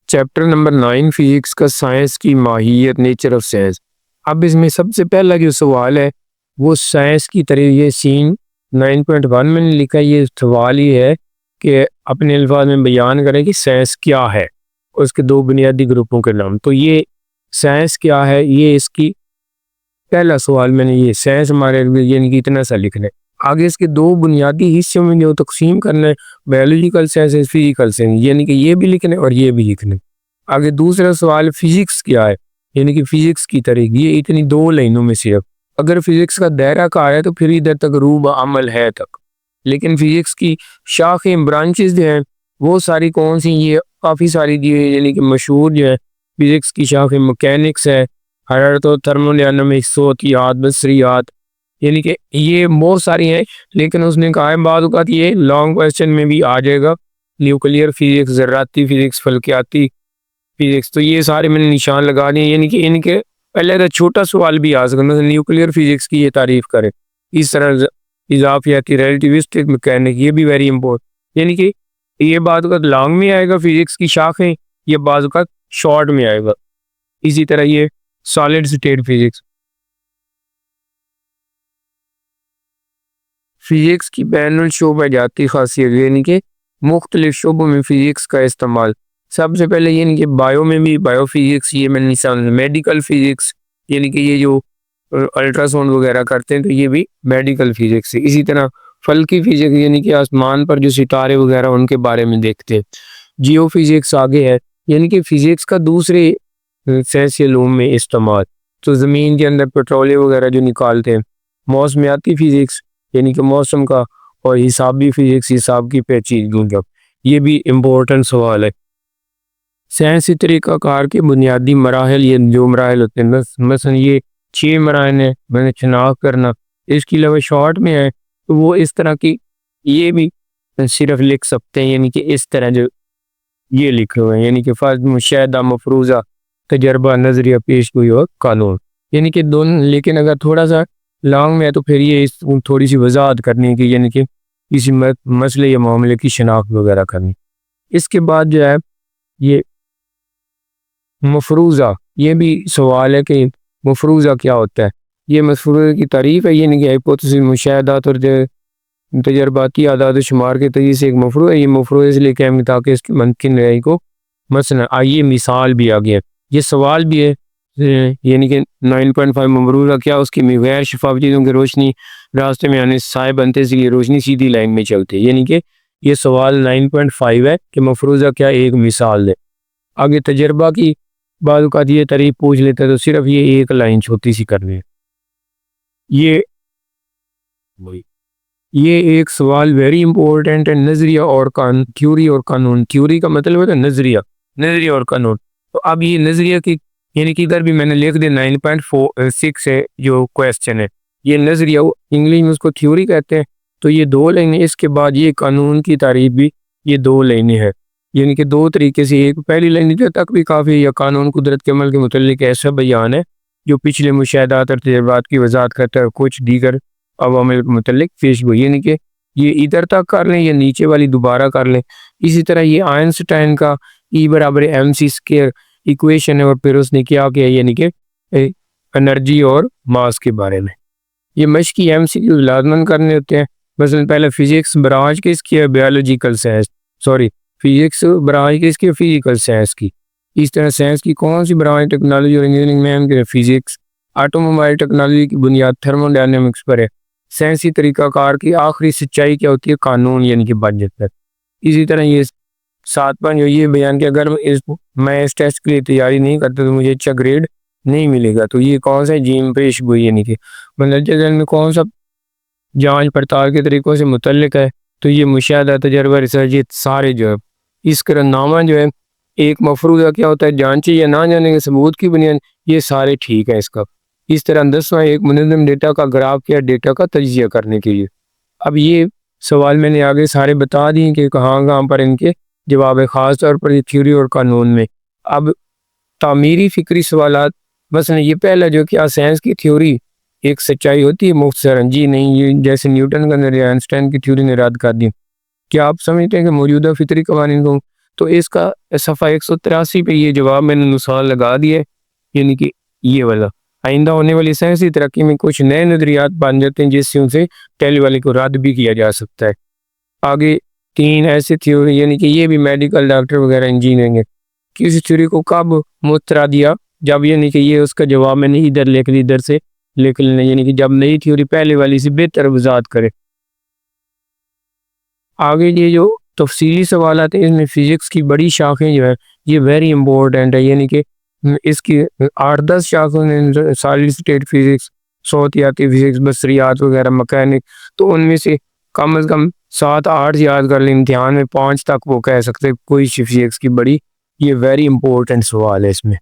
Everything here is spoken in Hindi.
चैप्टर नंबर 9 फिजिक्स का साइंस की माहियत नेचर ऑफ साइंस। अब इसमें सबसे पहला जो सवाल है वो साइंस की तरह ये सीन 9.1 में लिखा है। ये सवाल ये है कि अपने अल्फाज में बयान करें कि साइंस क्या है, उसके दो बुनियादी ग्रुपों के नाम। तो ये साइंस क्या है, ये इसकी पहला सवाल मैंने ये साइंस हमारे यानी कि इतना सा लिखना है। आगे इसके दो बुनियादी हिस्सों में जो तकसीम करना है, बायोलॉजिकल साइंस फिजिकल साइंस, यानी कि ये भी लिखना है और ये भी लिखना है। आगे दूसरा सवाल फिजिक्स क्या है, यानी कि फिजिक्स की तरह ये इतनी दो लाइनों में सिर्फ अगर फिजिक्स का दायरा कहा है तो फिर इधर तक रूब अमल है तक। लेकिन फिजिक्स की शाखें ब्रांचेस जो हैं वो सारी कौन सी, ये काफ़ी सारी जो है यानी कि मशहूर जो है फिजिक्स की शाखें मैकेनिक्स है, हरारत और थर्मोडायनामिक्स, सोतियात, बसरियात, यानी कि ये बहुत सारी हैं। लेकिन उसने कहा है बाद औक़ात ये लॉन्ग क्वेश्चन में भी आ जाएगा, न्यूक्लियर फिजिक्स, ज़राती फिजिक्स, फल्कियाती फिजिक्स। तो ये सारे मैंने निशान लगा दिए, यानी कि इनके पहले तो छोटा सवाल भी आ सकता है, न्यूक्लियर फिजिक्स की ये तारीफ करे। इस तरह इजाफियाती रिलेटिविस्टिक मैकेनिक, ये भी वेरी इंपॉर्टेंट, यानी कि ये बाद औक़ात लॉन्ग में आएगा फिजिक्स की शाखें, ये बाद औक़ात शॉर्ट में आएगा। इसी तरह ये सॉलिड स्टेट फिजिक्स, फिजिक्स की बैनुल शोबा जाती खासियत, यानी कि मुख्तलिफ शोबों में फिजिक्स का इस्तेमाल। सबसे पहले यानी कि बायो में भी बायो फिजिक्स, ये मैंने निशान, मेडिकल फिजिक्स, यानी कि ये जो अल्ट्रासाउंड वगैरह करते हैं तो ये भी मेडिकल फिजिक्स है। इसी तरह फल्की फिजिक्स, यानी कि आसमान पर जो सितारे वगैरह उनके बारे में देखते हैं। जियो फिजिक्स आगे है, यानी कि फिजिक्स का दूसरे साइंसी इल्म में इस्तेमाल, तो ज़मीन के अंदर पेट्रोलियम वगैरह जो निकालते हैं। मौसमियाती फिजिक्स, यानी कि मौसम का, और हिसाबी फिजिक्स, हिसाब की पेचीदगियों, ये भी इम्पोर्टेंट सवाल है। साइंसी तरीक़ाकार के बुनियादी मराहल, ये जो मराहल होते हैं मसलन ये 6 मराहल हैं, मैंने शनाख्त करना। इसके अलावा शॉर्ट में है तो वो इस तरह की ये भी सिर्फ लिख सकते हैं, यानी कि इस तरह जो ये लिखे हुए हैं, यानी कि फ़र्ज़, मुशाहिदा, मफरूज़ा, तजर्बा, नज़रिया, पेशगोई और कानून, यानी कि दोनों। लेकिन अगर थोड़ा सा लॉन्ग में है तो फिर ये थोड़ी सी वजाहत करनी की, यानी कि किसी मसले या मामले की शनाख्त वगैरह करनी। इसके बाद जो है ये मफरूज़ा, ये भी सवाल है कि मफरूज़ा क्या होता है। ये मफरूज़ा की तारीफ़ है, यानी कि हाइपोथेसिस, मुशाहिदात और तजर्बाती आदाद शुमार के तरीके से एक मफरूज़ है। ये मफरूज़ इसलिए कहते हैं ताकि इसकी मुमकिन रहे को मसलन आइए मिसाल भी आ गया, ये सवाल भी है, यानी कि 9.5 मफरूज़ा क्या, उसकी गैर शफाफ चीज़ों की रोशनी रास्ते में आने से साए बनते से ये रोशनी सीधी लाइन में चलती है। यानी कि ये सवाल 9.5 है कि मफरूज़ा क्या, एक मिसाल है। आगे तजर्बा की बाद औक़ात ये तारीफ पूछ लेते हैं तो सिर्फ ये एक लाइन छोटी सी करनी है। ये एक सवाल वेरी इंपॉर्टेंट है, नज़रिया और कानून, थ्योरी और कानून। थ्योरी का मतलब होता है नज़रिया, नज़रिया और कानून। तो अब ये नज़रिया की, यानी कि इधर भी मैंने लिख दिया 9.6 है जो क्वेश्चन है, ये नज़रिया, इंग्लिश में उसको थ्योरी कहते हैं। तो ये 2 लाइनें, इसके बाद ये कानून की तारीफ भी ये 2 लाइनें हैं, यानी कि 2 तरीके से। एक पहली लाइन तक भी काफ़ी, या कानून कुदरत के अमल के मुतल्लिक ऐसा बयान है जो पिछले मुशाहिदात और तजर्बात की वजाहत करता है, कुछ दीगर अवामिल के मुतल्लिक पेशगोई, यानी कि ये इधर तक कर लें या नीचे वाली दोबारा कर लें। इसी तरह ये आइंस्टाइन का E = mc² इक्वेशन है, और फिर उसने क्या किया, यानी कि एनर्जी और मास के बारे में। ये मश्की MCQ लाजमन करने होते हैं। मसलन पहले फिजिक्स ब्रांच किसकी है, biological science, sorry physics branch किसकी है, फिजिकल साइंस की। इस तरह साइंस की कौन सी ब्रांच टेक्नोलॉजी और इंजीनियरिंग में, फिजिक्स। ऑटोमोबाइल टेक्नोलॉजी की बुनियाद थर्मोडायनामिक्स पर है। साइंसी तरीक़ाकार की आखिरी सच्चाई क्या होती है, कानून, यानी कि बजट। इसी तरह ये 7 जो ये बयान किया, अगर मैं इस टेस्ट के लिए तैयारी नहीं करता तो मुझे अच्छा ग्रेड नहीं मिलेगा। तो ये कौन सा जीम पेशगोई, यानी कि मतलब में कौन सा जांच पड़ताल के तरीक़ों से मुतल्लिक है। तो ये मुशाहिदा, तजर्बा, रिसर्च, ये सारे जो है इस करनामा जो है, एक मफरूज़ा क्या होता है, जांचे या ना जाने के सबूत की बुनियाद, ये सारे ठीक है इसका। इस तरह 10वां एक मुनज़्ज़म डेटा का ग्राफ किया डेटा का तजिया करने के लिए। अब ये सवाल मैंने आगे सारे बता दिए कि कहाँ कहाँ पर इनके जवाब है, ख़ास तौर पर ये थ्योरी और कानून में। अब तामीरी फ़िक्री सवालात, मसलन ये पहला जो क्या साइंस की थ्योरी एक सच्चाई होती है मुख्तसरन, जी नहीं, ये जैसे न्यूटन का नज़रिया आइंस्टाइन की थ्योरी ने रद्द कर दी। क्या आप समझते हैं कि मौजूदा फितरी कवानीन को तो इसका सफ़ा 183 पे ये जवाब मैंने नुस्खा लगा दिया है, यानी कि ये वाला। आइंदा होने वाली साइंसी तरक्की में कुछ नए नज़रियात बन जाते हैं जिससे उनसे पहले वाले को रद्द भी किया जा सकता है। आगे 3 ऐसी थ्योरी, यानी कि ये भी मेडिकल डॉक्टर वगैरह इंजीनियरिंग है, किसी थ्योरी को कब मुस्तरा दिया, जब, यानी कि ये उसका जवाब मैंने इधर लिख ली, इधर से लिख लेना, यानी कि जब नई थ्योरी पहले वाली से बेहतर वजाहत करे। आगे ये जो तफसीली सवाल आते हैं इसमें फ़िज़िक्स की बड़ी शाखें जो है ये वेरी इंपॉर्टेंट है, यानी कि इसकी 8-10 शाखों में सॉलिड स्टेट फ़िज़िक्स, सौतियाती फ़िज़िक्स, बसरियात वगैरह, मैकेनिक, तो उनमें से कम 7-8 याद कर लें, इम्तिहान में 5 तक वो कह सकते हैं कोई फ़िज़िक्स की बड़ी, ये वेरी इंपॉर्टेंट सवाल है इसमें।